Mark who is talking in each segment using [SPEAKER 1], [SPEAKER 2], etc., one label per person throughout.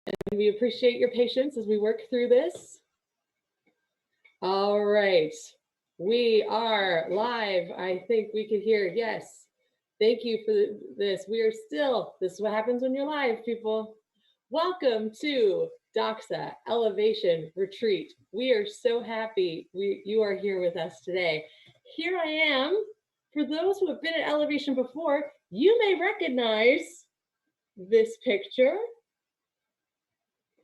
[SPEAKER 1] And we appreciate your patience as we work through this. All right. We are live. I think we can hear, yes. Thank you for this. We are still, this is what happens when you're live, people. Welcome to Doxa Elevation Retreat. We are so happy you are here with us today. Here I am. For those who have been at Elevation before, you may recognize this picture.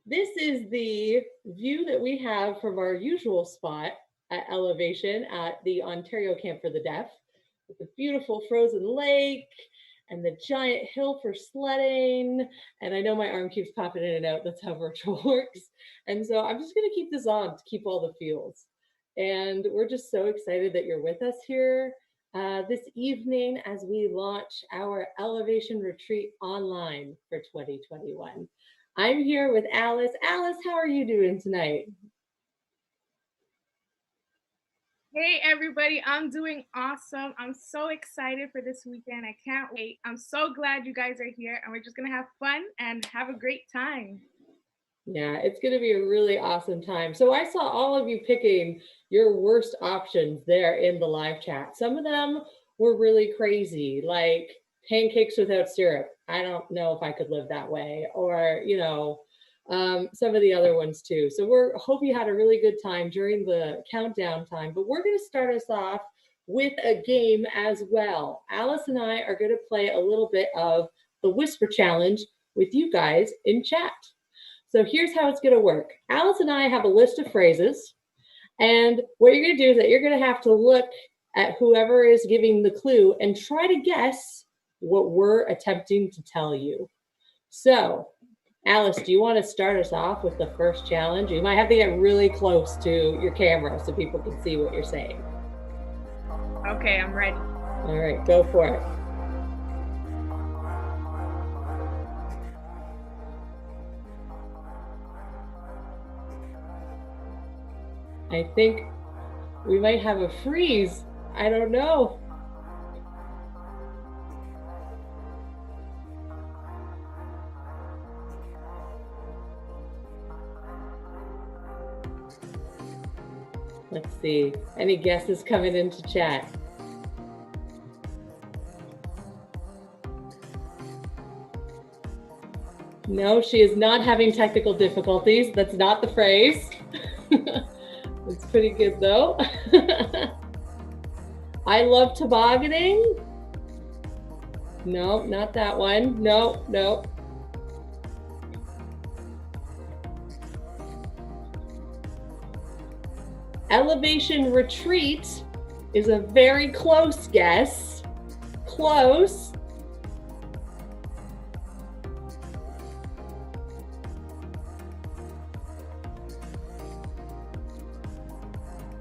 [SPEAKER 1] This is the view that we have from our usual spot at Elevation at the Ontario Camp for the Deaf, with the beautiful frozen lake and the giant hill for sledding. And I know my arm keeps popping in and out. That's how virtual works. And so I'm just going to keep this on to keep all the feels. And we're just so excited that you're with us here this evening as we launch our Elevation Retreat online for 2021. I'm here with Alice. Alice, how are you doing tonight?
[SPEAKER 2] Hey everybody, I'm doing awesome. I'm so excited for this weekend. I can't wait. I'm so glad you guys are here and we're just gonna have fun and have a great time.
[SPEAKER 1] Yeah, it's gonna be a really awesome time. So I saw all of you picking your worst options there in the live chat. Some of them were really crazy, like pancakes without syrup. I don't know if I could live that way, or some of the other ones too. So hope you had a really good time during the countdown time. But we're going to start us off with a game as well. Alice and I are going to play a little bit of the Whisper Challenge with you guys in chat. So here's how it's going to work. Alice and I have a list of phrases. And what you're going to do is that you're going to have to look at whoever is giving the clue and try to guess what we're attempting to tell you. So, Alice, do you want to start us off with the first challenge? You might have to get really close to your camera so people can see what you're saying.
[SPEAKER 2] Okay, I'm ready.
[SPEAKER 1] All right, go for it. I think we might have a freeze. I don't know. Let's see. Any guesses coming into chat? No, she is not having technical difficulties. That's not the phrase. It's pretty good though. I love tobogganing. No, not that one. No. Elevation retreat is a very close guess. Close.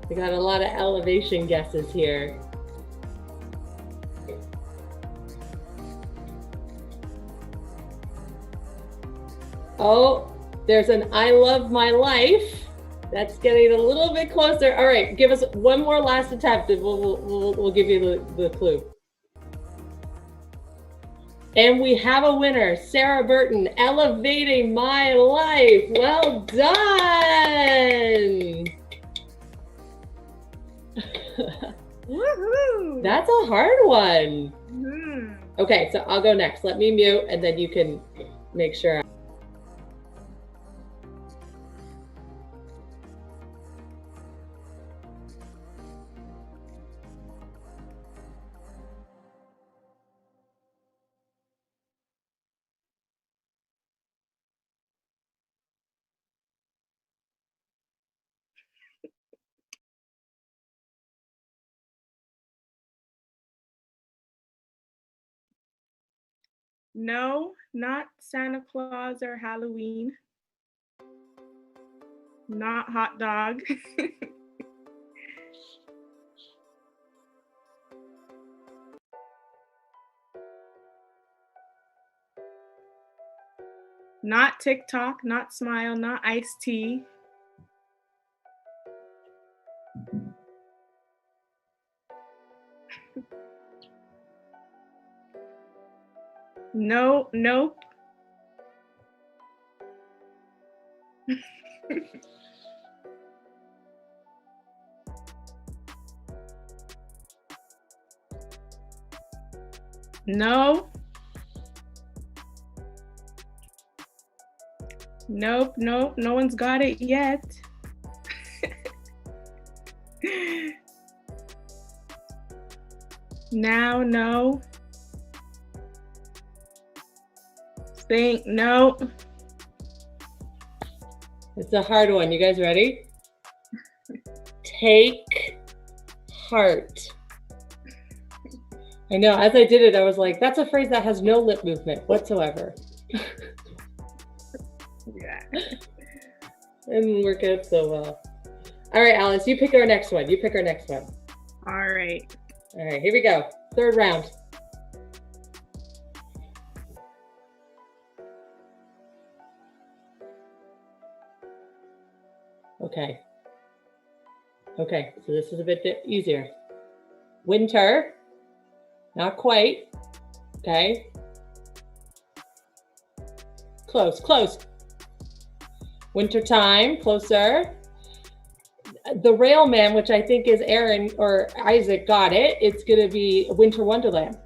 [SPEAKER 1] We got a lot of elevation guesses here. Oh, there's an I love my life. That's getting a little bit closer. All right, give us one more last attempt and we'll give you the clue. And we have a winner, Sarah Burton, elevating my life. Well done.
[SPEAKER 2] Woohoo!
[SPEAKER 1] That's a hard one. Okay, so I'll go next. Let me mute and then you can make sure.
[SPEAKER 2] No, not Santa Claus or Halloween. Not hot dog. Not TikTok, not Smile, not iced tea. No, nope. No. Nope, nope, no one's got it yet. Now, no. Think, no.
[SPEAKER 1] It's a hard one. You guys ready? Take heart. I know, as I did it, I was like, that's a phrase that has no lip movement whatsoever.
[SPEAKER 2] Yeah.
[SPEAKER 1] It didn't work out so well. All right, Alice, you pick our next one. You pick our next one.
[SPEAKER 2] All right.
[SPEAKER 1] All right, here we go. Third round. Okay. Okay, so this is a bit easier. Winter, not quite. Okay. Close, close. Winter time, closer. The Railman, which I think is Aaron or Isaac, got it. It's going to be Winter Wonderland.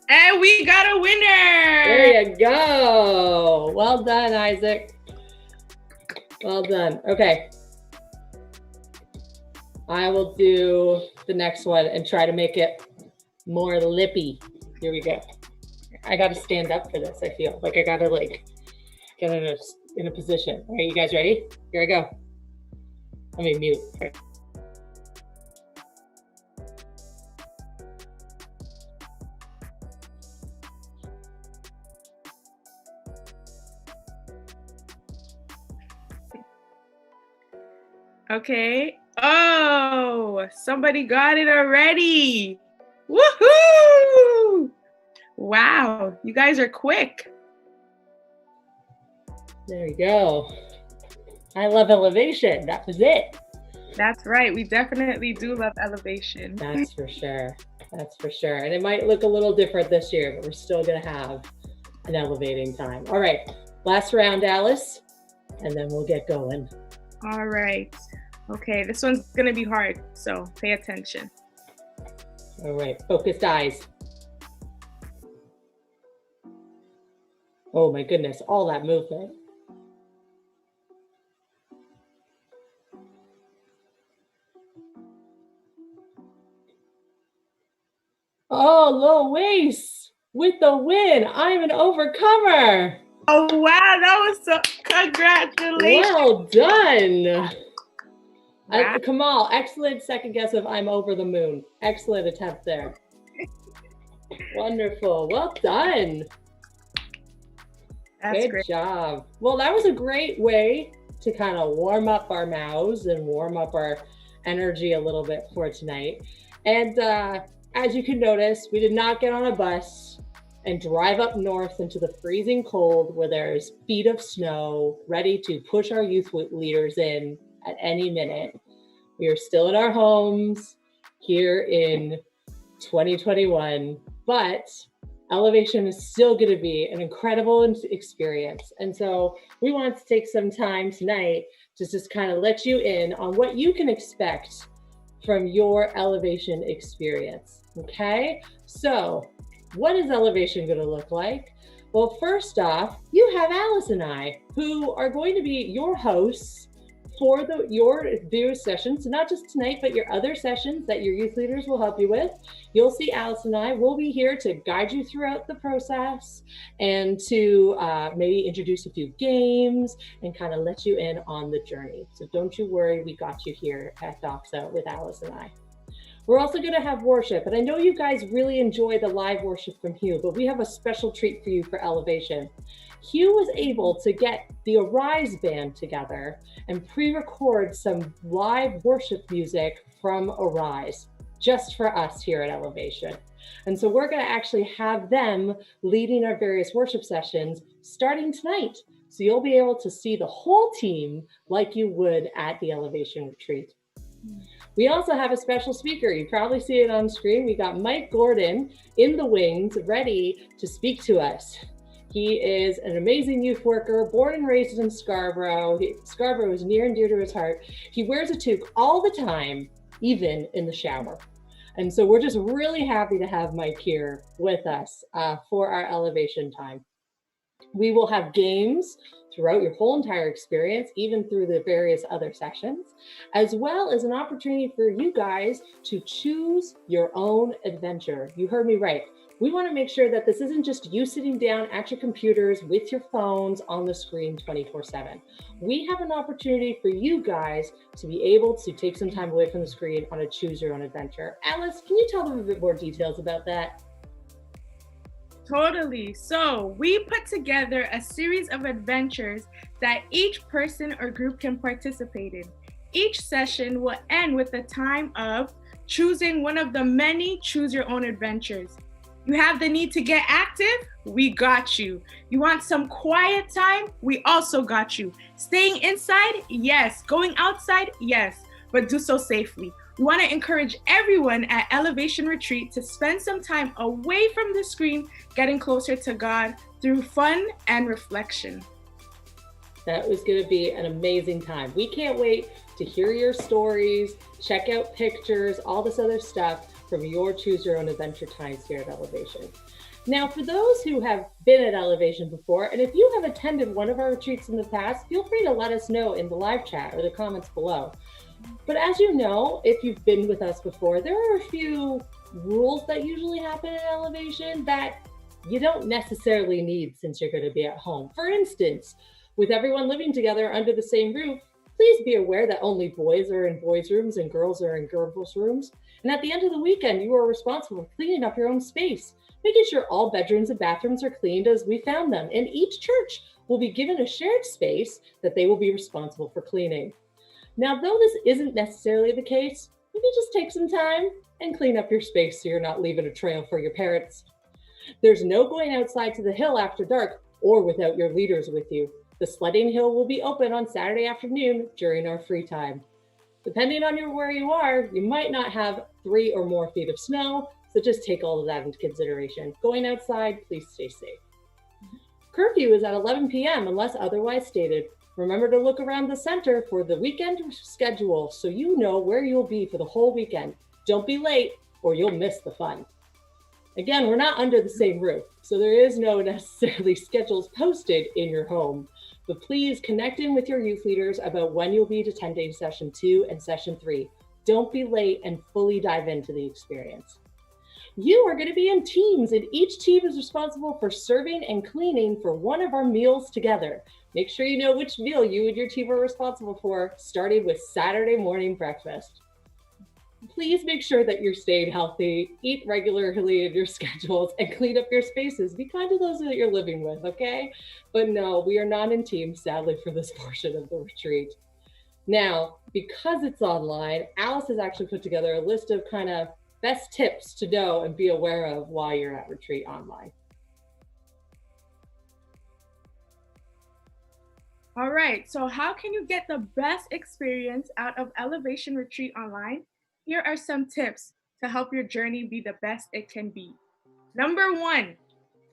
[SPEAKER 2] And we got a winner.
[SPEAKER 1] There you go. Well done, Isaac. Well done. Okay. I will do the next one and try to make it more lippy. Here we go. I got to stand up for this. I feel like I got to get in a position. All right, you guys ready? Here I go. Let me mute.
[SPEAKER 2] Okay. Oh, somebody got it already. Woohoo! Wow, you guys are quick.
[SPEAKER 1] There we go. I love elevation. That was it.
[SPEAKER 2] That's right. We definitely do love elevation.
[SPEAKER 1] That's for sure. That's for sure. And it might look a little different this year, but we're still going to have an elevating time. All right. Last round, Alice, and then we'll get going.
[SPEAKER 2] All right. Okay. This one's going to be hard, so pay attention.
[SPEAKER 1] All right. Focused eyes. Oh my goodness. All that movement. Oh, Lois with the win. I'm an overcomer.
[SPEAKER 2] Oh, wow. That was so, congratulations.
[SPEAKER 1] Well done.
[SPEAKER 2] Wow.
[SPEAKER 1] Kamal, excellent second guess of I'm over the moon. Excellent attempt there. Wonderful. Well done.
[SPEAKER 2] That's
[SPEAKER 1] Good
[SPEAKER 2] great.
[SPEAKER 1] job. Well, that was a great way to kind of warm up our mouths and warm up our energy a little bit for tonight. And as you can notice, we did not get on a bus and drive up north into the freezing cold where there's feet of snow ready to push our youth leaders in at any minute. We are still in our homes here in 2021, but elevation is still going to be an incredible experience. And so we want to take some time tonight to just kind of let you in on what you can expect from your elevation experience. Okay, so what is elevation going to look like? Well, first off, you have Alice and I, who are going to be your hosts for your various sessions. So not just tonight, but your other sessions that your youth leaders will help you with. You'll see Alice and I will be here to guide you throughout the process and to maybe introduce a few games and kind of let you in on the journey. So don't you worry, we got you here at Doxa with Alice and I. We're also going to have worship, and I know you guys really enjoy the live worship from Hugh, but we have a special treat for you for elevation. Hugh was able to get the Arise band together and pre-record some live worship music from Arise just for us here at Elevation. And so we're going to actually have them leading our various worship sessions starting tonight. So you'll be able to see the whole team like you would at the Elevation retreat. We also have a special speaker. You probably see it on screen. We got Mike Gordon in the wings ready to speak to us. He is an amazing youth worker, born and raised in Scarborough. Scarborough is near and dear to his heart. He wears a toque all the time, even in the shower. And so we're just really happy to have Mike here with us for our elevation time. We will have games throughout your whole entire experience, even through the various other sessions, as well as an opportunity for you guys to choose your own adventure. You heard me right. We want to make sure that this isn't just you sitting down at your computers with your phones on the screen 24/7. We have an opportunity for you guys to be able to take some time away from the screen on a choose your own adventure. Alice, can you tell them a bit more details about that?
[SPEAKER 2] Totally. So we put together a series of adventures that each person or group can participate in. Each session will end with the time of choosing one of the many choose your own adventures. You have the need to get active? We got you. You want some quiet time? We also got you. Staying inside? Yes. Going outside? Yes. But do so safely. We want to encourage everyone at Elevation Retreat to spend some time away from the screen, getting closer to God through fun and reflection.
[SPEAKER 1] That was going to be an amazing time. We can't wait to hear your stories, check out pictures, all this other stuff from your choose your own adventure times here at Elevation. Now, for those who have been at Elevation before, and if you have attended one of our retreats in the past, feel free to let us know in the live chat or the comments below. But as you know, if you've been with us before, there are a few rules that usually happen in Elevation that you don't necessarily need since you're going to be at home. For instance, with everyone living together under the same roof, please be aware that only boys are in boys' rooms and girls are in girls' rooms. And at the end of the weekend, you are responsible for cleaning up your own space, making sure all bedrooms and bathrooms are cleaned as we found them. And each church will be given a shared space that they will be responsible for cleaning. Now, though this isn't necessarily the case, maybe just take some time and clean up your space so you're not leaving a trail for your parents. There's no going outside to the hill after dark or without your leaders with you. The sledding hill will be open on Saturday afternoon during our free time. Depending on where you are, you might not have 3 or more feet of snow, so just take all of that into consideration. Going outside, please stay safe. Curfew is at 11 p.m. unless otherwise stated. Remember to look around the center for the weekend schedule so you know where you'll be for the whole weekend. Don't be late or you'll miss the fun. Again, we're not under the same roof, so there is no necessarily schedules posted in your home. But please connect in with your youth leaders about when you'll be attending session 2 and session 3. Don't be late and fully dive into the experience. You are going to be in teams, and each team is responsible for serving and cleaning for one of our meals together. Make sure you know which meal you and your team are responsible for, starting with Saturday morning breakfast. Please make sure that you're staying healthy, eat regularly in your schedules, and clean up your spaces. Be kind to those that you're living with, okay? But no, we are not in teams, sadly, for this portion of the retreat. Now, because it's online, Alice has actually put together a list of kind of best tips to know and be aware of while you're at retreat online.
[SPEAKER 2] All right, so how can you get the best experience out of Elevation Retreat online? Here are some tips to help your journey be the best it can be. Number 1,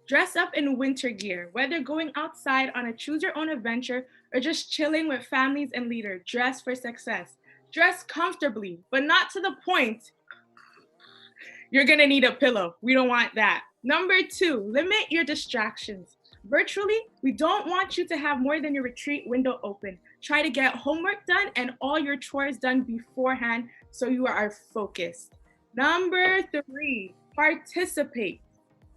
[SPEAKER 2] dress up in winter gear. Whether going outside on a choose your own adventure or just chilling with families and leaders, dress for success. Dress comfortably, but not to the point you're gonna need a pillow. We don't want that. Number 2, limit your distractions. Virtually, we don't want you to have more than your retreat window open. Try to get homework done and all your chores done beforehand so you are focused. Number 3, participate.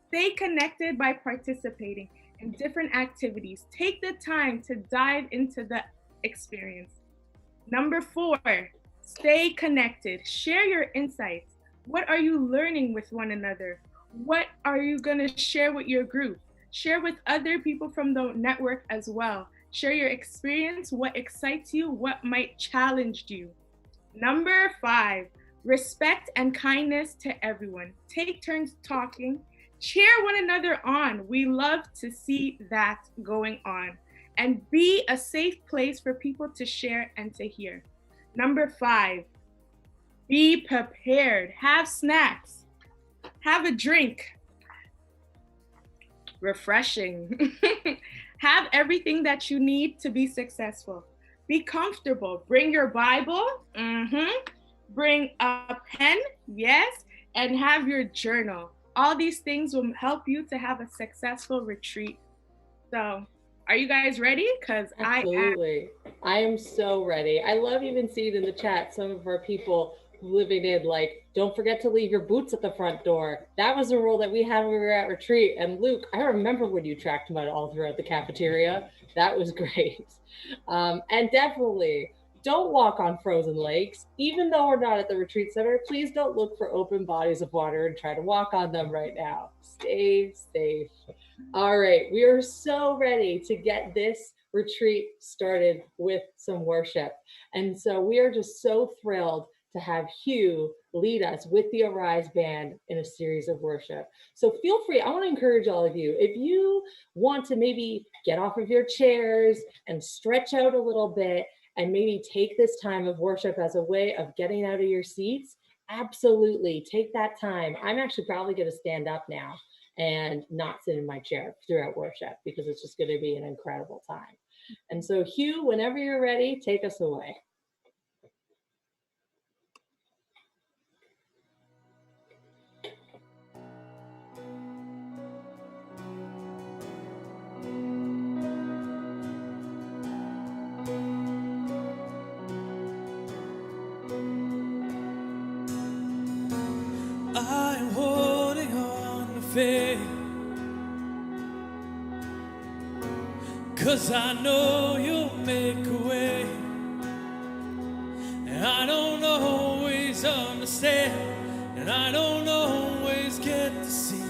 [SPEAKER 2] Stay connected by participating in different activities. Take the time to dive into the experience. Number 4, stay connected. Share your insights. What are you learning with one another? What are you going to share with your group? Share with other people from the network as well. Share your experience, what excites you, what might challenge you. Number 5, respect and kindness to everyone. Take turns talking. Cheer one another on. We love to see that going on. And be a safe place for people to share and to hear. Number 5, be prepared. Have snacks. Have a drink. Refreshing. Have everything that you need to be successful. Be comfortable. Bring your Bible. Bring a pen. Yes. And have your journal. All these things will help you to have a successful retreat. So, are you guys ready? Because I am.
[SPEAKER 1] Absolutely. I am so ready. I love even seeing in the chat some of our people living in, like, don't forget to leave your boots at the front door. That was a rule that we had when we were at retreat. And Luke, I remember when you tracked mud all throughout the cafeteria. That was great. And definitely don't walk on frozen lakes. Even though we're not at the retreat center, please don't look for open bodies of water and try to walk on them right now. Stay safe. All right, we are so ready to get this retreat started with some worship. And so we are just so thrilled to have Hugh lead us with the Arise Band in a series of worship. So feel free, I want to encourage all of you, if you want to maybe get off of your chairs and stretch out a little bit and maybe take this time of worship as a way of getting out of your seats, absolutely take that time. I'm actually probably going to stand up now and not sit in my chair throughout worship because it's just going to be an incredible time. And so Hugh, whenever you're ready, take us away.
[SPEAKER 3] I'm holding on to faith, 'cause I know you'll make a way. And I don't always understand, and I don't always get to see,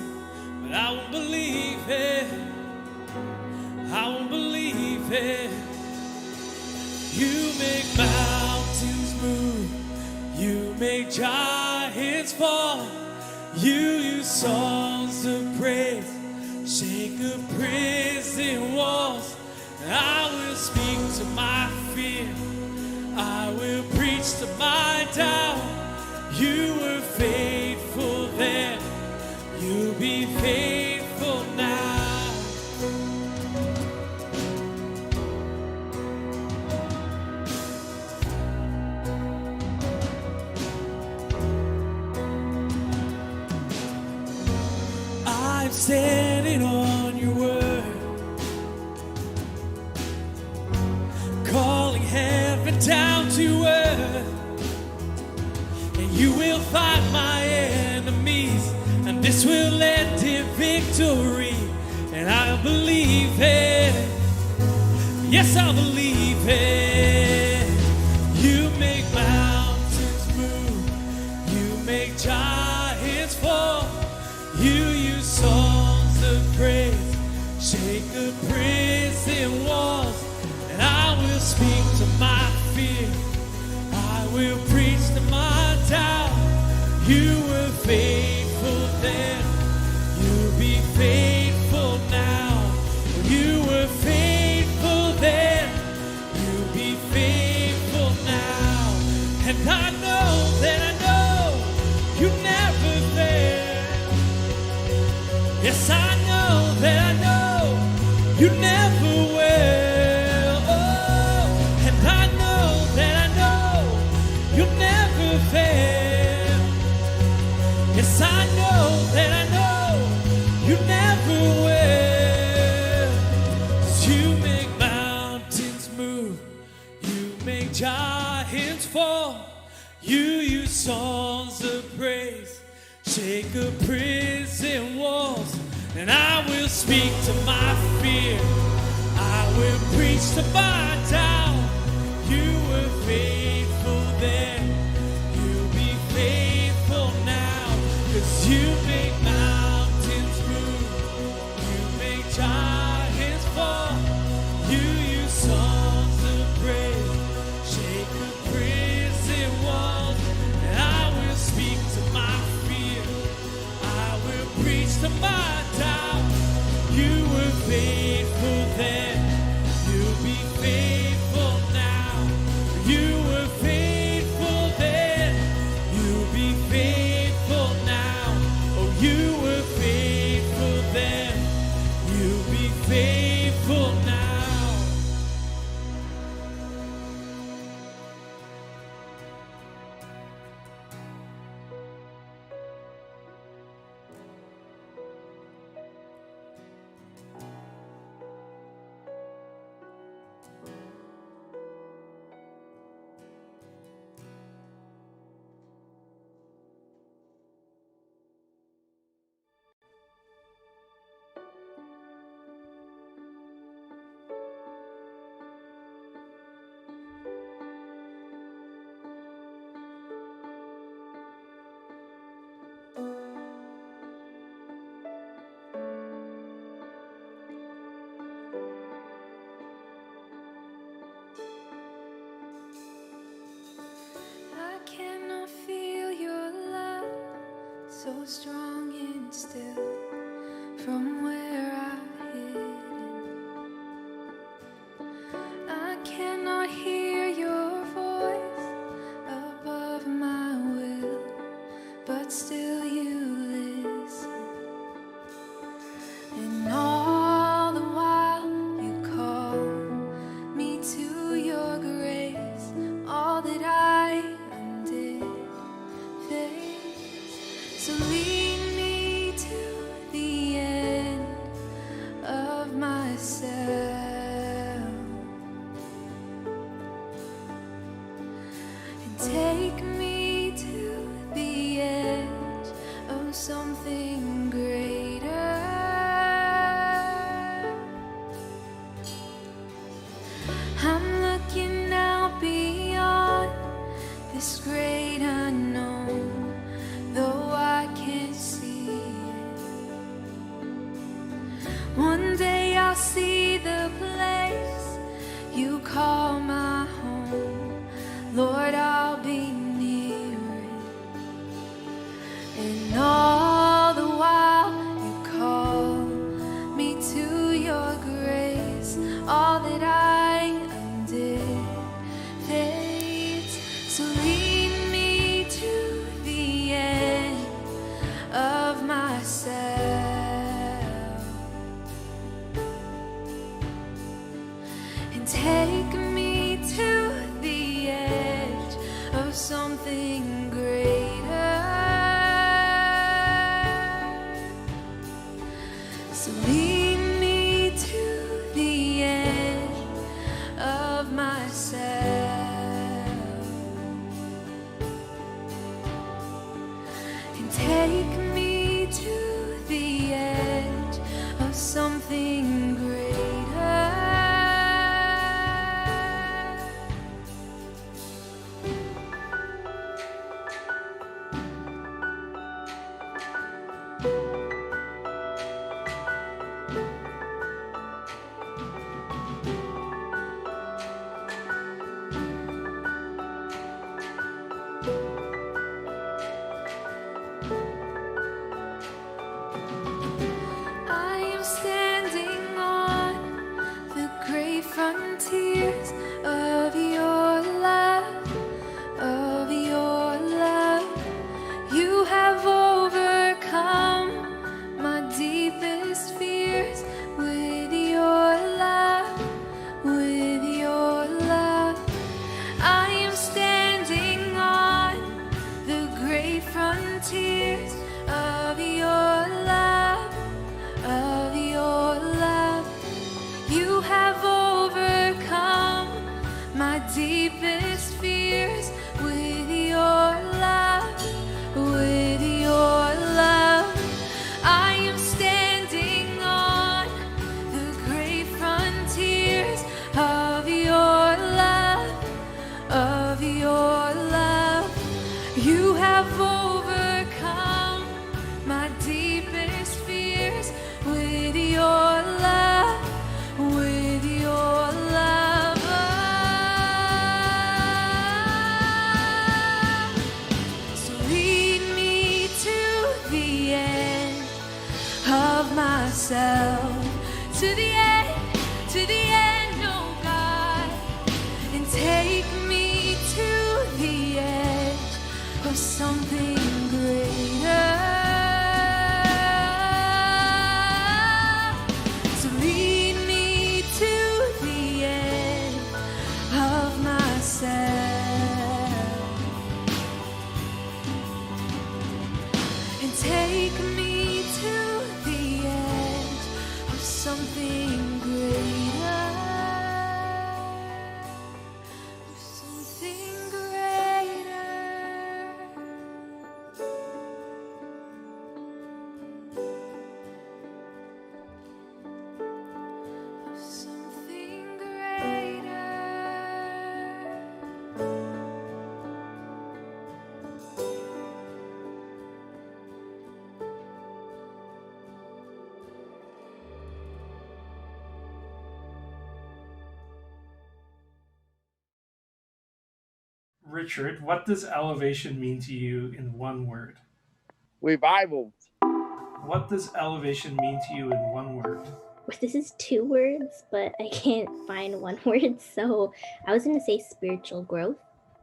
[SPEAKER 3] but I won't believe it, I won't believe it. You make mountains move, you make giants fall, you use songs of praise, shake the prison walls. I will speak to my fear, I will preach to my doubt. You were faithful then, you'll be faithful now. I'm standing on your word, calling heaven down to earth, and you will fight my enemies, and this will end in victory, and I believe it, yes I believe it. You make mountains move, you make giants fall, you use songs of praise, shake the prison walls, and I will speak to my fear, I will preach to my doubt. You were faithful then, you'll be faithful now. You were faithful then, you'll be faithful now. And I know that I know you never fail. Yes, I know that I know you never will. Oh, and I know that I know you never fail. Yes, I know that I know you never will. 'Cause you make mountains move, you make giants fall, you use songs of praise, shake the prison walls, and I will speak to my fear, I will preach to my doubt. You were faithful then, you'll be faithful now. 'Cause you make mountains move, you make giants fall, you use songs of praise, shake the prison walls, and I will speak to my fear, I will preach to my doubt. You were faithful then, you'll be faithful now. You were faithful then, you'll be faithful now.
[SPEAKER 4] take me to the edge of something greater. I'm looking out beyond this great unknown, though I can't see it. One day I'll see the place you call my home. Lord, I'll be near it. And all the while you call me to your grace. All that I am dictates. So lead me to the end of myself and take me to the edge of something greater. So lead me to the edge of myself and take me to the edge of something greater. I am standing on the great frontiers of your love, of your love. You have overcome my deepest fears with your love, with your love. I am standing on the great frontiers of your love, of your love. You have overcome my deepest fears with your love, with your love. I am standing on the great frontiers of your love, of your love. You have overcome my deepest fears with your love, with your love. So lead me to the end of myself, to the end, oh God, and take me to the edge of something greater. So lead me to the end of myself and take me to the edge of something greater, of something greater, of something greater.
[SPEAKER 3] Richard, what does elevation mean to you in one word?
[SPEAKER 5] Revival.
[SPEAKER 3] What does elevation mean to you in one word?
[SPEAKER 6] This is 2 words, but I can't find one word, so I was going to say spiritual growth.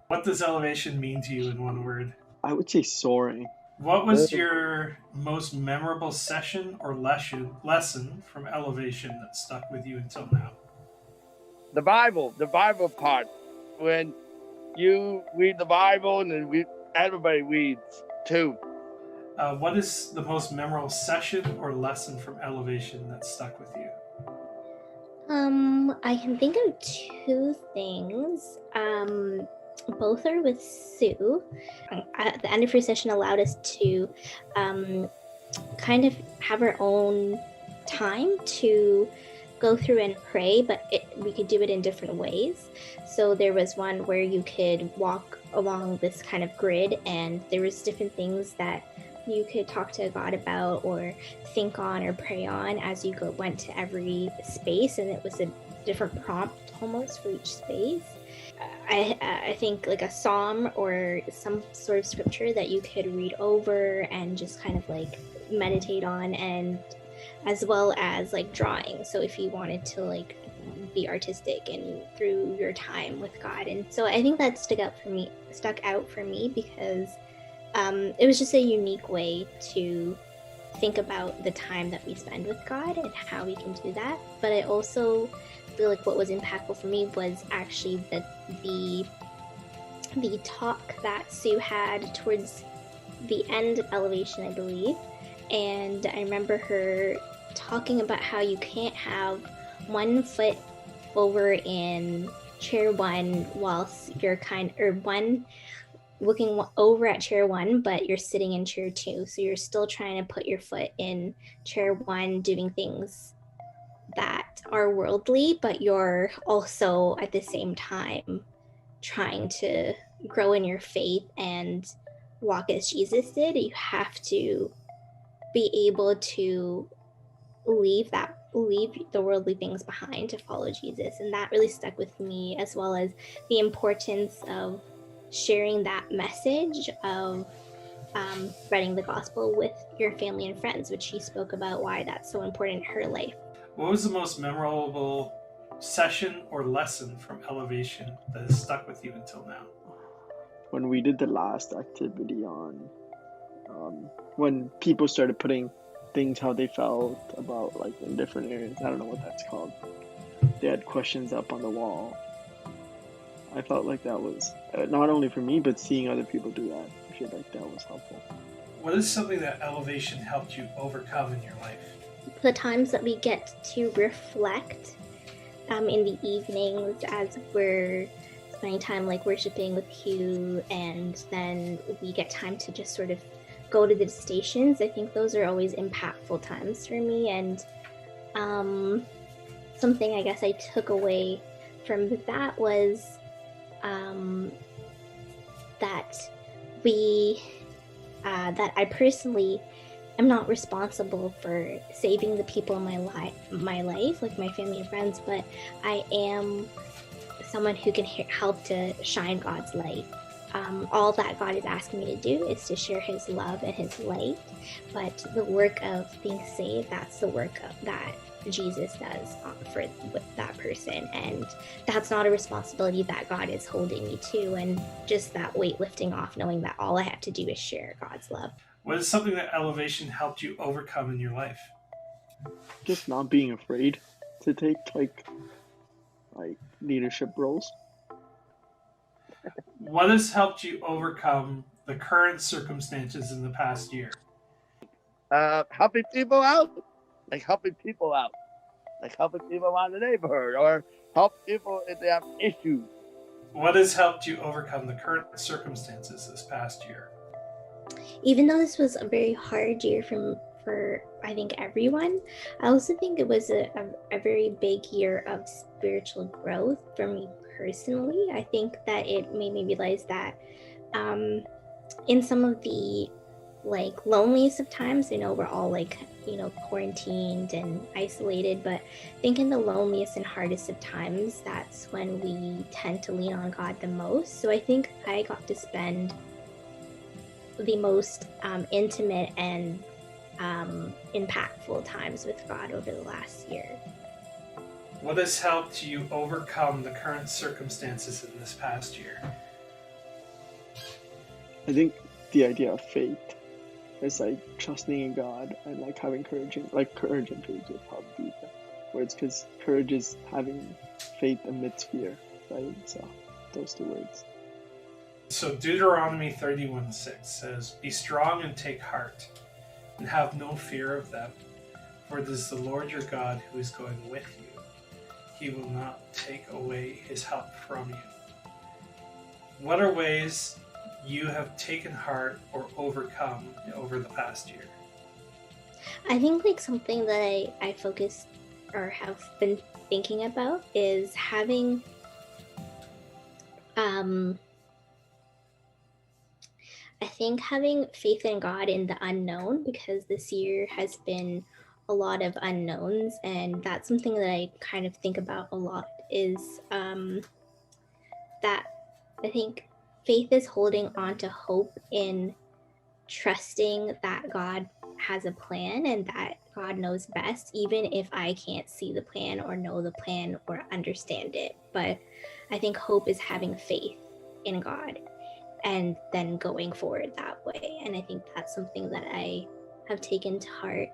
[SPEAKER 3] What does elevation mean to you in one word?
[SPEAKER 5] I would say soaring.
[SPEAKER 3] What was your most memorable session or lesson from elevation that stuck with you until now?
[SPEAKER 5] The Bible part. When you read the Bible and then everybody reads too.
[SPEAKER 3] What is the most memorable session or lesson from elevation that stuck with you?
[SPEAKER 6] I can think of 2 things. both are with Sue. The end of her session allowed us to kind of have our own time to go through and pray, but we could do it in different ways. So there was one where you could walk along this kind of grid, and there was different things that you could talk to God about or think on or pray on as you went to every space, and it was a different prompt almost for each space. I think like a psalm or some sort of scripture that you could read over and just kind of like meditate on, and as well as like drawing. So if you wanted to like be artistic and through your time with God. And so I think that stuck out for me because it was just a unique way to think about the time that we spend with God and how we can do that. But I also feel like what was impactful for me was actually the talk that Sue had towards the end of Elevation, I believe. And I remember her talking about how you can't have one foot over in chair one whilst you're looking over at chair one, but you're sitting in chair two. So you're still trying to put your foot in chair one, doing things that are worldly, but you're also at the same time trying to grow in your faith and walk as Jesus did. You have to be able to leave the worldly things behind to follow Jesus. And that really stuck with me, as well as the importance of sharing that message of spreading the gospel with your family and friends, which she spoke about why that's so important in her life.
[SPEAKER 7] What was the most memorable session or lesson from Elevation that has stuck with you until now?
[SPEAKER 8] When we did the last activity on when people started putting things how they felt about like in different areas. I don't know what that's called. They had questions up on the wall. I felt like that was not only for me, but seeing other people do that. I feel like that was helpful.
[SPEAKER 7] What is something that Elevation helped you overcome in your life?
[SPEAKER 6] The times that we get to reflect in the evenings as we're spending time like worshiping with Hugh, and then we get time to just sort of go to the stations. I think those are always impactful times for me, and something I guess I took away from that was that I personally am not responsible for saving the people in my life, like my family and friends, but I am someone who can help to shine God's light. All that God is asking me to do is to share His love and His light, but the work of being saved, that's the work that Jesus does with that person, and that's not a responsibility that God is holding me to, and just that weight lifting off, knowing that all I have to do is share God's love.
[SPEAKER 7] What is something that Elevation helped you overcome in your life?
[SPEAKER 8] Just not being afraid to take like leadership roles.
[SPEAKER 7] What has helped you overcome the current circumstances in the past year?
[SPEAKER 5] Helping people out, like helping people out in the neighborhood, or help people if they have issues.
[SPEAKER 7] What has helped you overcome the current circumstances this past year?
[SPEAKER 6] Even though this was a very hard year for I think everyone, I also think it was a very big year of spiritual growth for me personally. I think that it made me realize that in some of the like loneliest of times, I know we're all like, quarantined and isolated, but I think in the loneliest and hardest of times, that's when we tend to lean on God the most. So I think I got to spend the most intimate and impactful times with God over the last year.
[SPEAKER 7] What has helped you overcome the current circumstances in this past year?
[SPEAKER 8] I think the idea of faith is like trusting in God and like having courage and faith is probably the words, because courage is having faith amidst fear, right? So those two words.
[SPEAKER 7] So Deuteronomy 31:6 says, "Be strong and take heart, and have no fear of them, for it is the Lord your God who is going with you. He will not take away His help from you." what are ways you have taken heart or overcome over the past year?
[SPEAKER 6] I think like something that I focused or have been thinking about is having um I think having faith in God in the unknown, because this year has been a lot of unknowns, and that's something that I kind of think about a lot is that I think faith is holding on to hope in trusting that God has a plan and that God knows best, even if I can't see the plan or know the plan or understand it. But I think hope is having faith in God and then going forward that way. And I think that's something that I have taken to heart.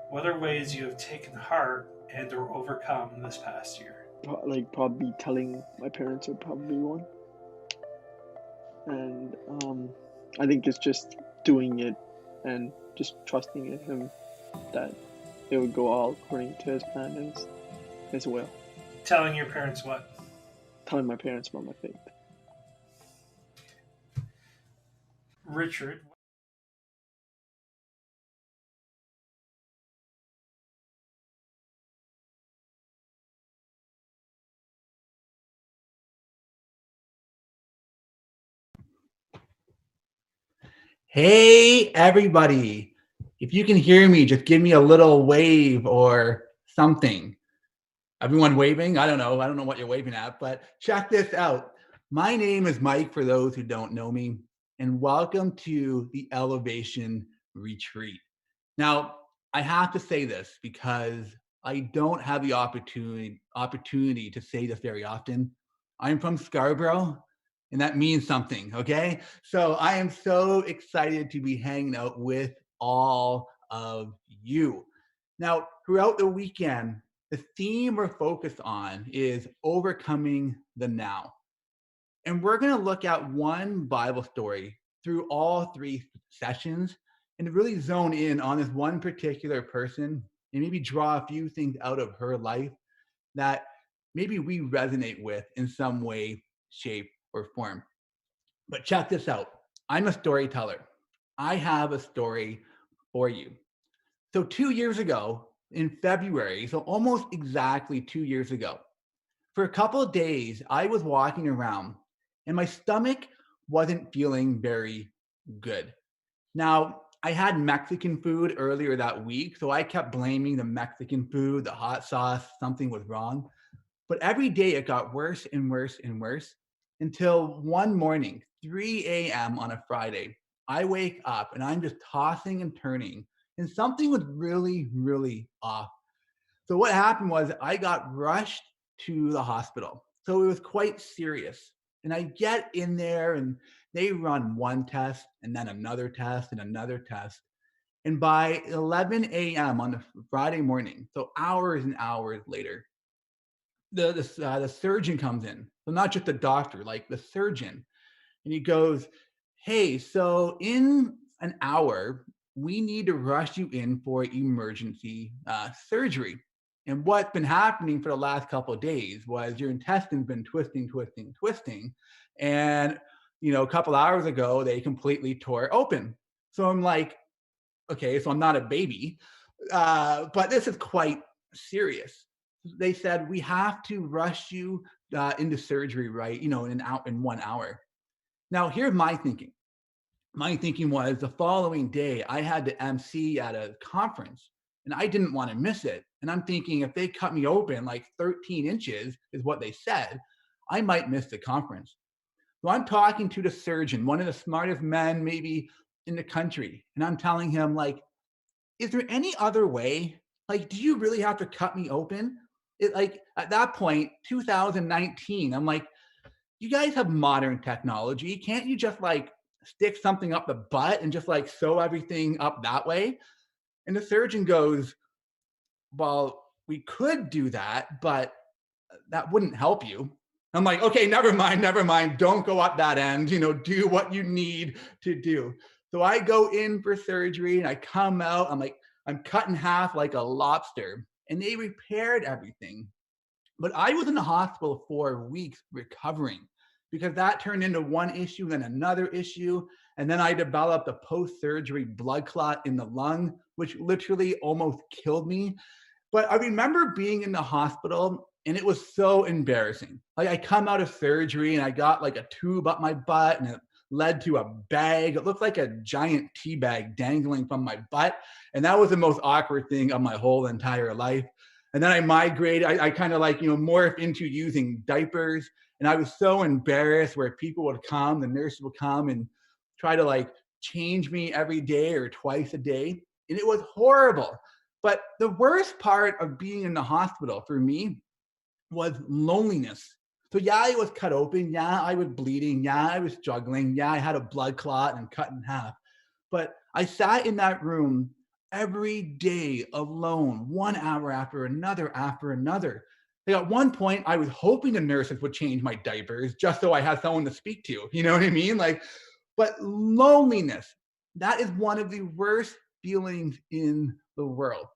[SPEAKER 7] What are ways you have taken heart and or overcome this past year?
[SPEAKER 8] Like probably telling my parents are probably one, and I think it's just doing it and just trusting in him that it would go all according to his plan as well.
[SPEAKER 7] Telling your parents what?
[SPEAKER 8] Telling my parents about my faith.
[SPEAKER 7] Richard,
[SPEAKER 9] Hey, everybody. If you can hear me, just give me a little wave or something. Everyone waving? I don't know. I don't know what you're waving at, but check this out. My name is Mike, for those who don't know me, and welcome to the Elevation Retreat. Now, I have to say this because I don't have the opportunity to say this very often. I'm from Scarborough, and that means something, okay? So I am so excited to be hanging out with all of you. Now, throughout the weekend, the theme we're focused on is overcoming the now. And we're going to look at one Bible story through all three sessions and really zone in on this one particular person and maybe draw a few things out of her life that maybe we resonate with in some way, shape, or form. But check this out. I'm a storyteller. I have a story for you. So 2 years ago, in February, so almost exactly 2 years ago, for a couple of days, I was walking around and my stomach wasn't feeling very good. Now, I had Mexican food earlier that week, so I kept blaming the Mexican food, the hot sauce, something was wrong. But every day it got worse and worse and worse until one morning, 3 a.m. on a Friday, I wake up and I'm just tossing and turning, and something was really, really off. So what happened was I got rushed to the hospital. So it was quite serious. And I get in there and they run one test and then another test and another test. And by 11 a.m. on the Friday morning, so hours and hours later, the surgeon comes in. So not just the doctor, like the surgeon. And he goes, "Hey, so in an hour, we need to rush you in for emergency surgery." And what's been happening for the last couple of days was your intestines been twisting, twisting, twisting. And, a couple hours ago, they completely tore it open. So I'm like, okay, so I'm not a baby, but this is quite serious. They said, we have to rush you into surgery, right? In 1 hour. Now, here's my thinking. My thinking was the following day, I had to MC at a conference and I didn't want to miss it. And I'm thinking if they cut me open like 13 inches, is what they said, I might miss the conference. So I'm talking to the surgeon, one of the smartest men maybe in the country. And I'm telling him, like, is there any other way? Like, do you really have to cut me open? It, like, at that point, 2019, I'm like, you guys have modern technology. Can't you just like stick something up the butt and just like sew everything up that way? And the surgeon goes, well, we could do that, but that wouldn't help you. I'm like, okay, never mind, never mind. Don't go up that end, do what you need to do. So I go in for surgery and I come out, I'm cut in half like a lobster, and they repaired everything. But I was in the hospital for weeks recovering. because that turned into one issue, then another issue. And then I developed a post-surgery blood clot in the lung, which literally almost killed me. But I remember being in the hospital and it was so embarrassing. Like I come out of surgery and I got like a tube up my butt and it led to a bag. It looked like a giant tea bag dangling from my butt. And that was the most awkward thing of my whole entire life. And then I migrated, I kind of like, morphed into using diapers. And I was so embarrassed where people would come, the nurse would come and try to like change me every day or twice a day. And it was horrible. But the worst part of being in the hospital for me was loneliness. So yeah, I was cut open. Yeah, I was bleeding. Yeah, I was struggling. Yeah, I had a blood clot and cut in half. But I sat in that room every day alone, 1 hour after another after another. Like at one point, I was hoping the nurses would change my diapers just so I had someone to speak to. You know what I mean? Like, but loneliness, that is one of the worst feelings in the world.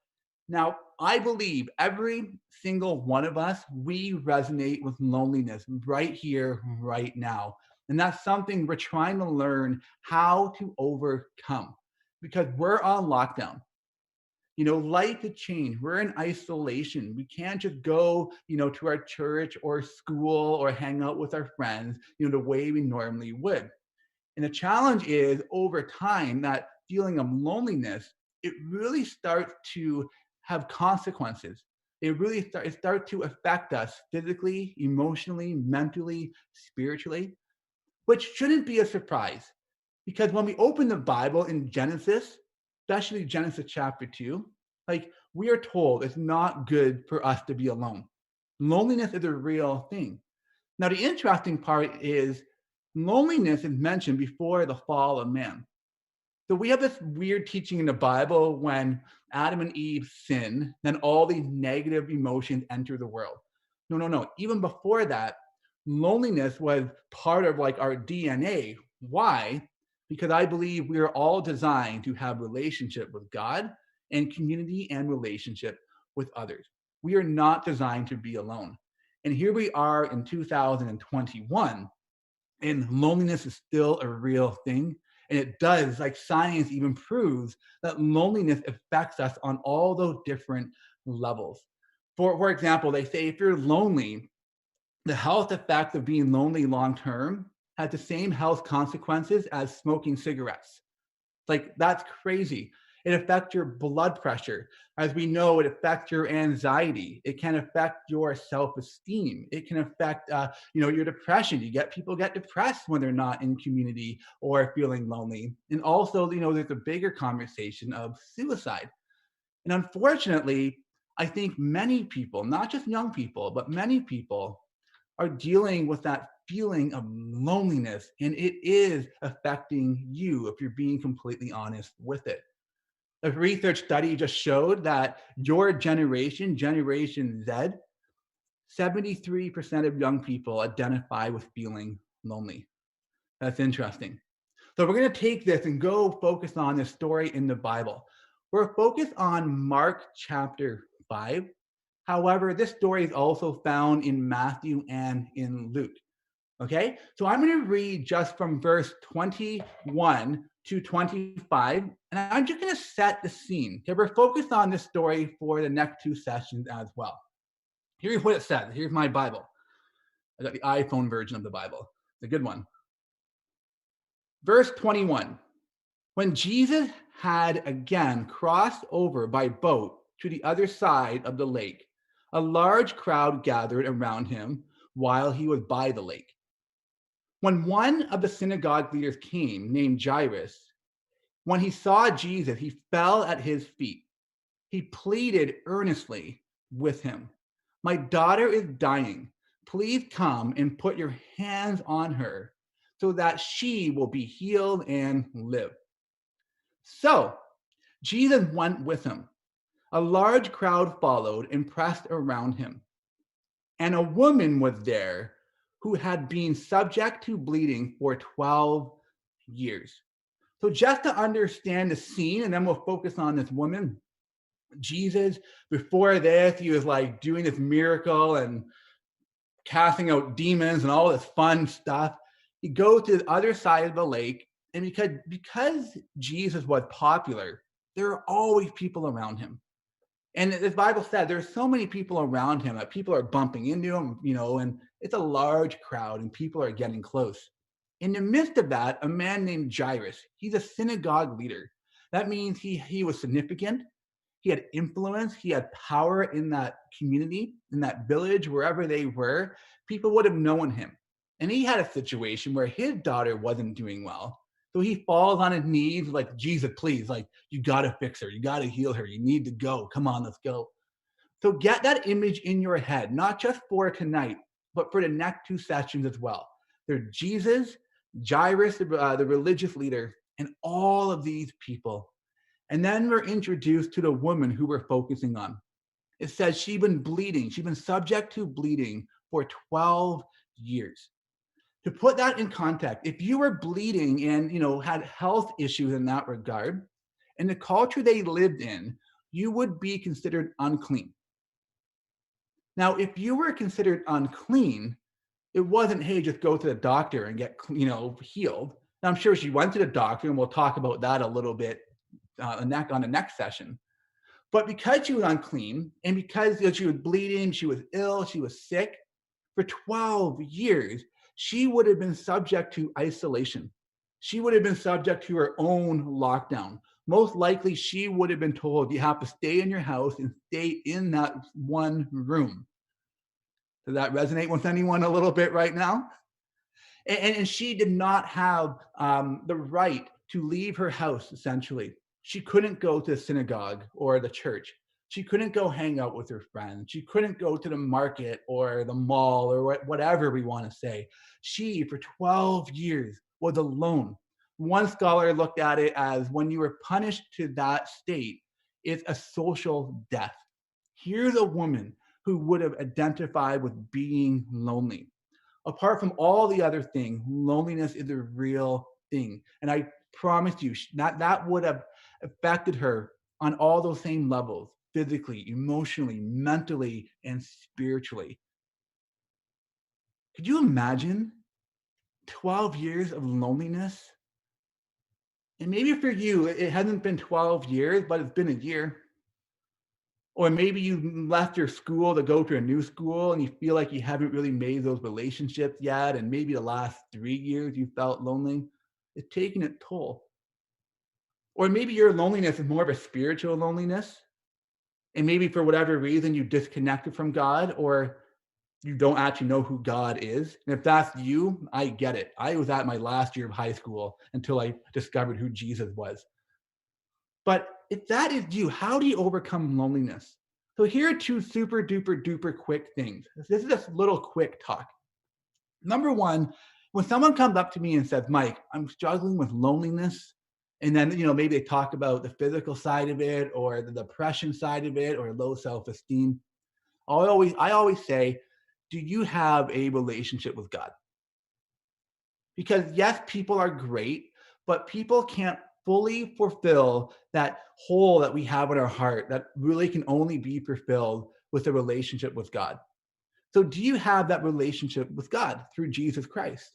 [SPEAKER 9] Now, I believe every single one of us, we resonate with loneliness right here, right now. And that's something we're trying to learn how to overcome because we're on lockdown. Life has changed. We're in isolation. We can't just go, to our church or school or hang out with our friends, the way we normally would. And the challenge is over time, that feeling of loneliness, it really starts to have consequences. It starts to affect us physically, emotionally, mentally, spiritually, which shouldn't be a surprise. Because when we open the Bible in Genesis, especially Genesis chapter 2, like we are told it's not good for us to be alone. Loneliness is a real thing. Now, the interesting part is loneliness is mentioned before the fall of man. So we have this weird teaching in the Bible when Adam and Eve sin, then all these negative emotions enter the world. No. Even before that, loneliness was part of like our DNA. Why? Because I believe we are all designed to have relationship with God and community and relationship with others. We are not designed to be alone. And here we are in 2021, and loneliness is still a real thing. And it does, like science even proves that loneliness affects us on all those different levels. For example, they say if you're lonely, the health effects of being lonely long term has the same health consequences as smoking cigarettes. Like that's crazy. It affects your blood pressure. As we know, it affects your anxiety. It can affect your self-esteem. It can affect, your depression. People get depressed when they're not in community or feeling lonely. And also, there's a bigger conversation of suicide. And unfortunately, I think many people, not just young people, but many people are dealing with that feeling of loneliness, and it is affecting you if you're being completely honest with it. A research study just showed that your generation, Generation Z, 73% of young people identify with feeling lonely. That's interesting. So we're going to take this and go focus on this story in the Bible. We're focused on Mark chapter 5. However, this story is also found in Matthew and in Luke. Okay, so I'm going to read just from verse 21 to 25, and I'm just going to set the scene. Okay, we're focused on this story for the next two sessions as well. Here's what it says. Here's my Bible. I got the iPhone version of the Bible. It's a good one. Verse 21. When Jesus had again crossed over by boat to the other side of the lake, a large crowd gathered around him while he was by the lake. When one of the synagogue leaders came, named Jairus, when he saw Jesus, he fell at his feet. He pleaded earnestly with him, "My daughter is dying. Please come and put your hands on her so that she will be healed and live." So Jesus went with him. A large crowd followed and pressed around him. And a woman was there who had been subject to bleeding for 12 years. So just to understand the scene, and then we'll focus on this woman, Jesus, before this, he was like doing this miracle and casting out demons and all this fun stuff. He goes to the other side of the lake, and because Jesus was popular, there are always people around him. And the Bible said there's so many people around him that people are bumping into him, and it's a large crowd and people are getting close. In the midst of that, a man named Jairus, he's a synagogue leader. That means he was significant. He had influence. He had power in that community, in that village, wherever they were. People would have known him. And he had a situation where his daughter wasn't doing well. So he falls on his knees like, Jesus, please, like, you got to fix her. You got to heal her. You need to go. Come on, let's go. So get that image in your head, not just for tonight, but for the next 2 sessions as well. There's Jesus, Jairus, the religious leader, and all of these people. And then we're introduced to the woman who we're focusing on. It says she's been bleeding. She's been subject to bleeding for 12 years. To put that in context, if you were bleeding and had health issues in that regard, in the culture they lived in, you would be considered unclean. Now, if you were considered unclean, it wasn't, hey, just go to the doctor and get healed. Now, I'm sure she went to the doctor, and we'll talk about that a little bit on the next session. But because she was unclean, and because she was bleeding, she was ill, she was sick, for 12 years, she would have been subject to isolation. She would have been subject to her own lockdown. Most likely, she would have been told, you have to stay in your house and stay in that one room. Does that resonate with anyone a little bit right now? And she did not have the right to leave her house, essentially. She couldn't go to the synagogue or the church. She couldn't go hang out with her friends. She couldn't go to the market or the mall or whatever we want to say. She, for 12 years, was alone. One scholar looked at it as when you were punished to that state, it's a social death. Here's a woman who would have identified with being lonely. Apart from all the other things, loneliness is a real thing. And I promise you that would have affected her on all those same levels, physically, emotionally, mentally, and spiritually. Could you imagine 12 years of loneliness? And maybe for you, it hasn't been 12 years, but it's been a year. Or maybe you left your school to go to a new school and you feel like you haven't really made those relationships yet. And maybe the last 3 years you felt lonely. It's taking its toll. Or maybe your loneliness is more of a spiritual loneliness. And maybe for whatever reason you disconnected from God, or you don't actually know who God is. And if that's you, I get it. I was at my last year of high school until I discovered who Jesus was. But if that is you, how do you overcome loneliness? So here are 2 super duper duper quick things. This is just a little quick talk. Number 1, when someone comes up to me and says, Mike, I'm struggling with loneliness, and then maybe they talk about the physical side of it or the depression side of it or low self-esteem, I always say, do you have a relationship with God? Because yes, people are great, but people can't fully fulfill that hole that we have in our heart that really can only be fulfilled with a relationship with God. So do you have that relationship with God through Jesus Christ?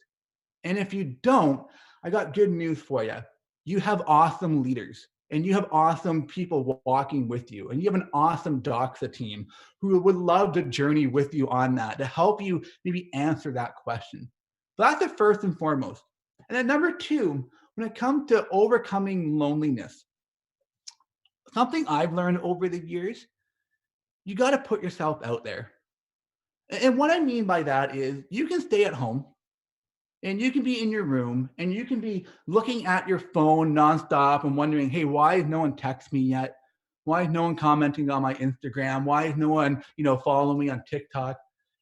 [SPEAKER 9] And if you don't, I got good news for you. You have awesome leaders and you have awesome people walking with you. And you have an awesome Doxa team who would love to journey with you on that, to help you maybe answer that question. So that's the first and foremost. And then number 2, when it comes to overcoming loneliness, something I've learned over the years, you got to put yourself out there. And what I mean by that is you can stay at home and you can be in your room and you can be looking at your phone nonstop and wondering, hey, why has no one texted me yet? Why is no one commenting on my Instagram? Why is no one, following me on TikTok?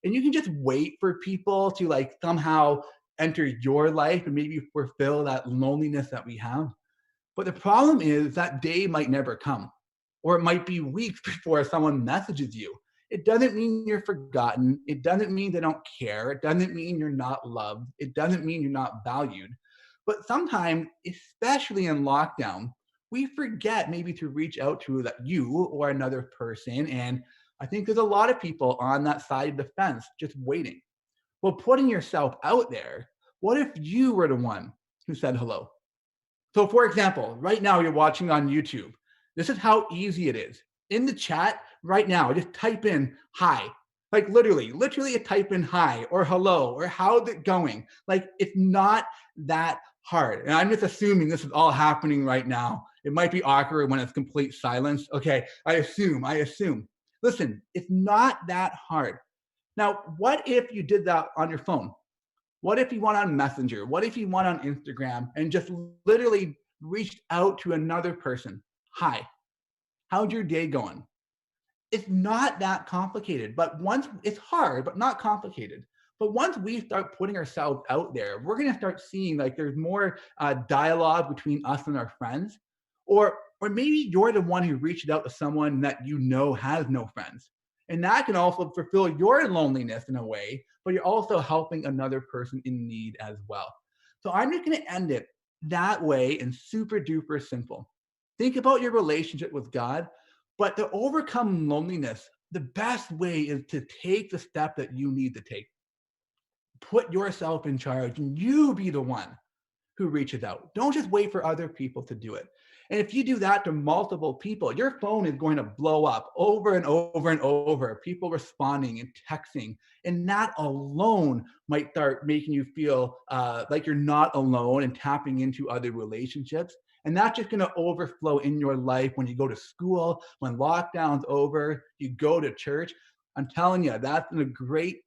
[SPEAKER 9] And you can just wait for people to like somehow enter your life and maybe fulfill that loneliness that we have. But the problem is that day might never come, or it might be weeks before someone messages you. It doesn't mean you're forgotten. It doesn't mean they don't care. It doesn't mean you're not loved. It doesn't mean you're not valued. But sometimes, especially in lockdown, we forget maybe to reach out to that you or another person. And I think there's a lot of people on that side of the fence just waiting. Well, putting yourself out there, what if you were the one who said hello? So, for example, right now you're watching on YouTube. This is how easy it is. In the chat right now, just type in hi. Like literally type in hi or hello or how's it going? Like it's not that hard. And I'm just assuming this is all happening right now. It might be awkward when it's complete silence. Okay, I assume. Listen, it's not that hard. Now, what if you did that on your phone? What if you went on Messenger? What if you went on Instagram and just literally reached out to another person? Hi, how's your day going? It's not that complicated, but once it's hard, but not complicated. But once we start putting ourselves out there, we're going to start seeing like there's more dialogue between us and our friends, or maybe you're the one who reached out to someone that you know has no friends, and that can also fulfill your loneliness in a way. But you're also helping another person in need as well. So I'm just going to end it that way and super duper simple. Think about your relationship with God. But to overcome loneliness, the best way is to take the step that you need to take. Put yourself in charge and you be the one who reaches out. Don't just wait for other people to do it. And if you do that to multiple people, your phone is going to blow up over and over and over, people responding and texting. And that alone might start making you feel like you're not alone and tapping into other relationships. And that's just going to overflow in your life when you go to school, when lockdown's over, you go to church. I'm telling you, that's a great,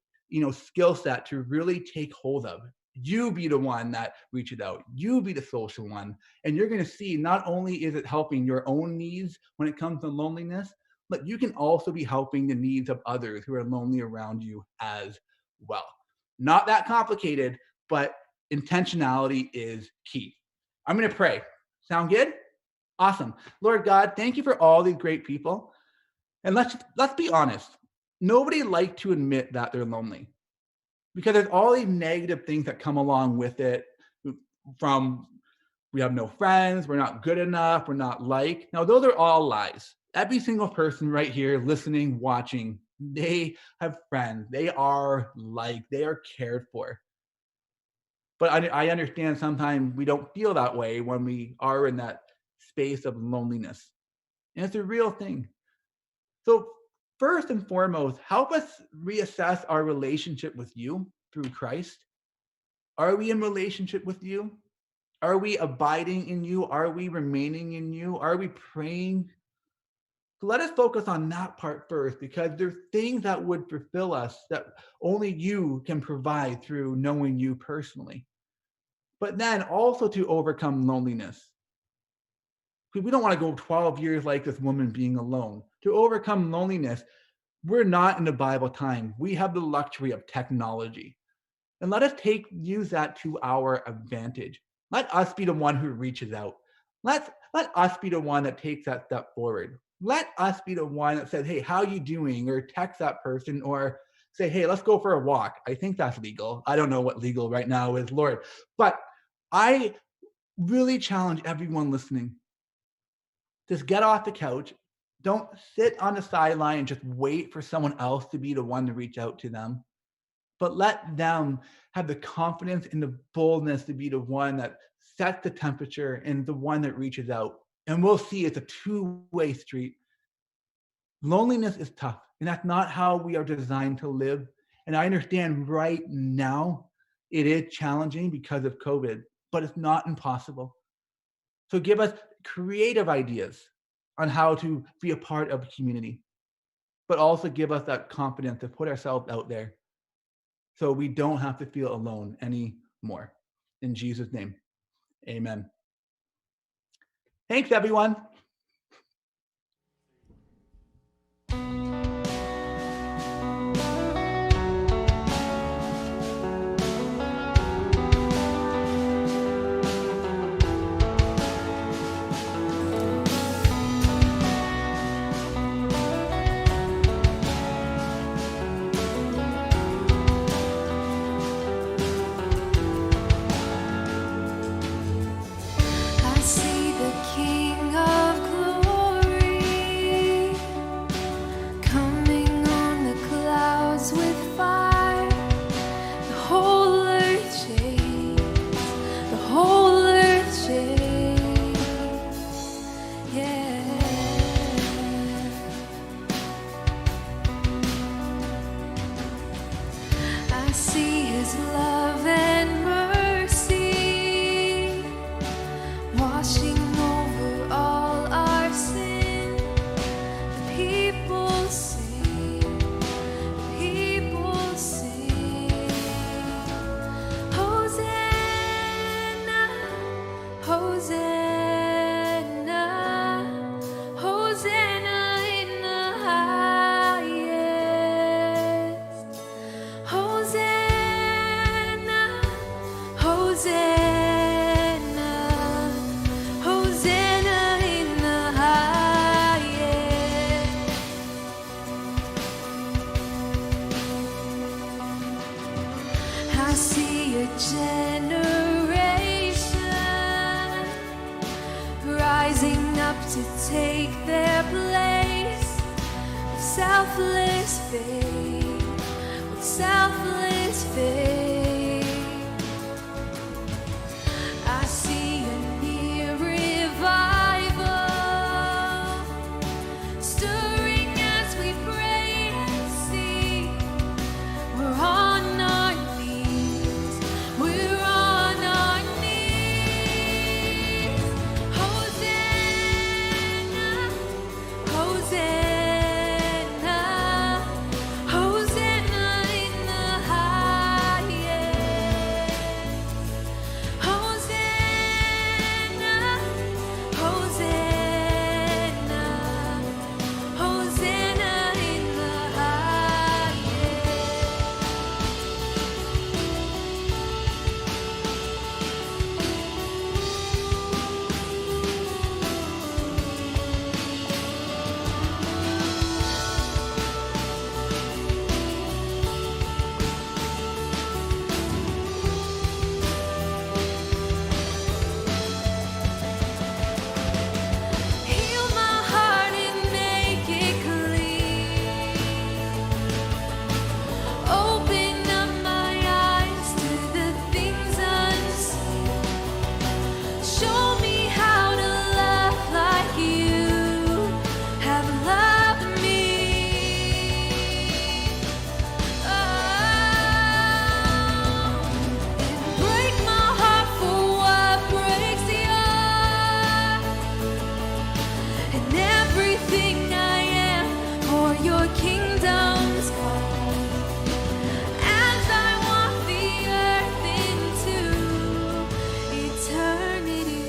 [SPEAKER 9] skill set to really take hold of. You be the one that reaches out. You be the social one. And you're going to see not only is it helping your own needs when it comes to loneliness, but you can also be helping the needs of others who are lonely around you as well. Not that complicated, but intentionality is key. I'm going to pray. Sound good? Awesome. Lord God, thank you for all these great people. And let's be honest. Nobody likes to admit that they're lonely because there's all these negative things that come along with it, from we have no friends, we're not good enough, we're not liked. Now, those are all lies. Every single person right here listening, watching, they have friends. They are liked. They are cared for. But I understand sometimes we don't feel that way when we are in that space of loneliness. And it's a real thing. So first and foremost, help us reassess our relationship with you through Christ. Are we in relationship with you? Are we abiding in you? Are we remaining in you? Are we praying? So let us focus on that part first, because there's things that would fulfill us that only you can provide through knowing you personally. But then also to overcome loneliness. We don't want to go 12 years like this woman being alone. To overcome loneliness, we're not in the Bible time. We have the luxury of technology. And let us use that to our advantage. Let us be the one who reaches out. Let us be the one that takes that step forward. Let us be the one that says, hey, how you doing? Or text that person, or say, hey, let's go for a walk. I think that's legal. I don't know what legal right now is, Lord. But I really challenge everyone listening. Just get off the couch. Don't sit on the sideline and just wait for someone else to be the one to reach out to them. But let them have the confidence and the boldness to be the one that sets the temperature and the one that reaches out. And we'll see it's a two-way street. Loneliness is tough, and that's not how we are designed to live. And I understand right now it is challenging because of COVID, but it's not impossible. So give us creative ideas on how to be a part of a community, but also give us that confidence to put ourselves out there so we don't have to feel alone anymore. In Jesus' name, amen. Thanks, everyone.
[SPEAKER 4] I see the King of see his love and mercy washing over all our sin. The people sing, the people sing. Hosanna, Hosanna, Hosanna in the highest. Hosanna, Hosanna, Hosanna in the highest. I see a generation rising up to take their place with selfless faith, with selfless faith. I see a near revival stirring as we pray and sing. We're on our knees. We're on our knees. Hosanna, Hosanna, Hosanna in the highest. Hosanna, Hosanna, Hosanna in the highest. Heal my heart and make it clean. Open up my eyes to the things unseen. Show me how to love like you have loved me. And break my heart for what breaks yours. And everything I am for your kingdom's cause. As I walk the earth into eternity.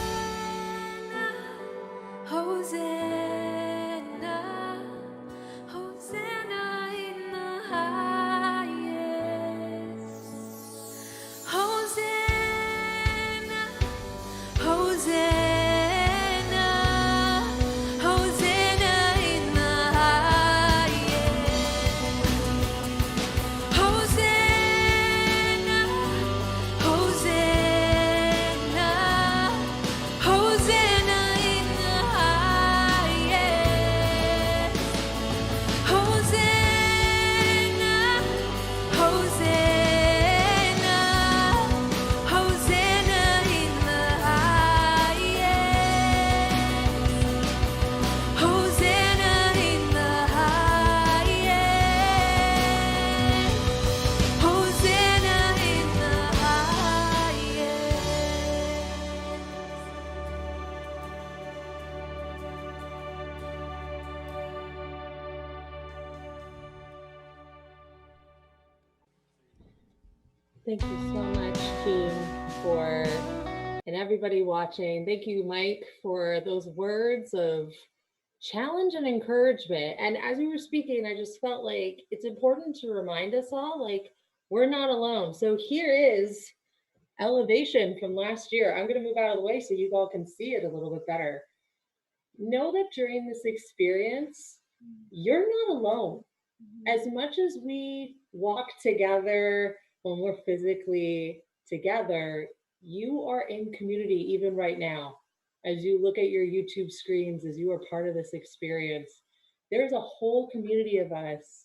[SPEAKER 4] Hosanna, Hosanna, Hosanna in the highest. Hosanna, Hosanna, Hosanna in the highest. Hosanna, Hosanna, Hosanna in the highest. Hosanna, Hosanna, Hosanna in the highest. Hosanna in the highest. Hosanna in the
[SPEAKER 1] Thank you so much, team, and everybody watching. Thank you, Mike, for those words of challenge and encouragement. And as you were speaking, I just felt like it's important to remind us all, like, we're not alone. So here is elevation from last year. I'm going to move out of the way so you all can see it a little bit better. Know that during this experience, you're not alone. As much as we walk together when we're physically together, you are in community even right now. As you look at your YouTube screens, as you are part of this experience, there's a whole community of us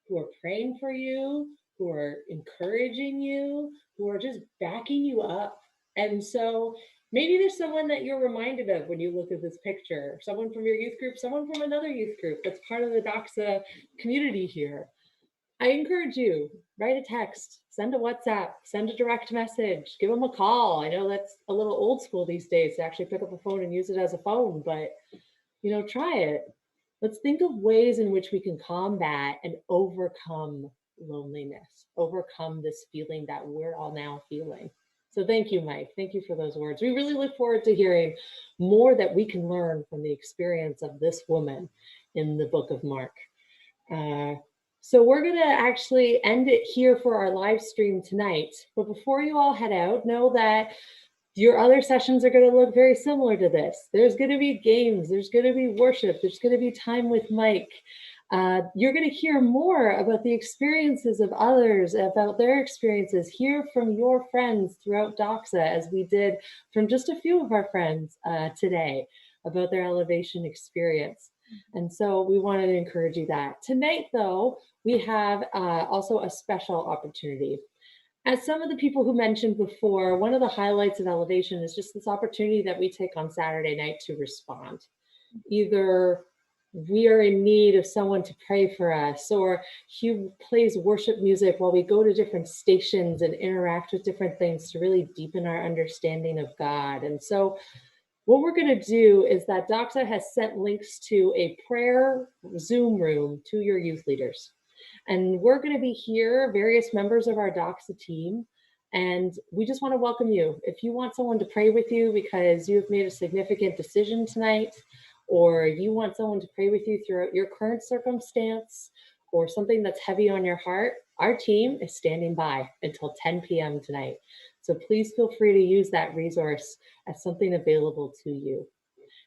[SPEAKER 1] who are praying for you, who are encouraging you, who are just backing you up. And so Maybe there's someone that you're reminded of when you look at this picture, someone from your youth group, someone from another youth group that's part of the Doxa community here. I encourage you, write a text, send a WhatsApp, send a direct message, give them a call. I know that's a little old school these days to actually pick up a phone and use it as a phone, but try it. Let's think of ways in which we can combat and overcome loneliness, overcome this feeling that we're all now feeling. So thank you, Mike. Thank you for those words. We really look forward to hearing more that we can learn from the experience of this woman in the book of Mark. So we're going to actually end it here for our live stream tonight. But before you all head out, know that your other sessions are going to look very similar to this. There's going to be games, there's going to be worship, there's going to be time with Mike. You're going to hear more about the experiences of others, about their experiences, hear from your friends throughout Doxa, as we did from just a few of our friends today about their elevation experience. And so we wanted to encourage you that. Tonight, though, we have also a special opportunity. As some of the people who mentioned before, one of the highlights of Elevation is just this opportunity that we take on Saturday night to respond. Either we are in need of someone to pray for us, or Hugh plays worship music while we go to different stations and interact with different things to really deepen our understanding of God. And so what we're going to do is that Doxa has sent links to a prayer Zoom room to your youth leaders. And we're going to be here, various members of our Doxa team, and we just want to welcome you. If you want someone to pray with you because you have made a significant decision tonight, or you want someone to pray with you throughout your current circumstance, or something that's heavy on your heart, our team is standing by until 10 p.m. tonight. So please feel free to use that resource as something available to you.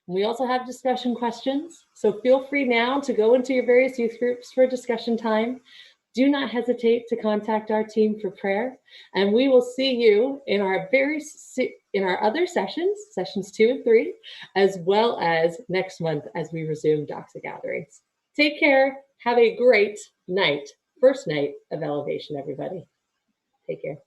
[SPEAKER 1] We also have discussion questions, so feel free now to go into your various youth groups for discussion time. Do not hesitate to contact our team for prayer, and we will see you in our other sessions, sessions 2 and 3, as well as next month as we resume Doxa gatherings. Take care. Have a great night. First night of Elevation, everybody. Take care.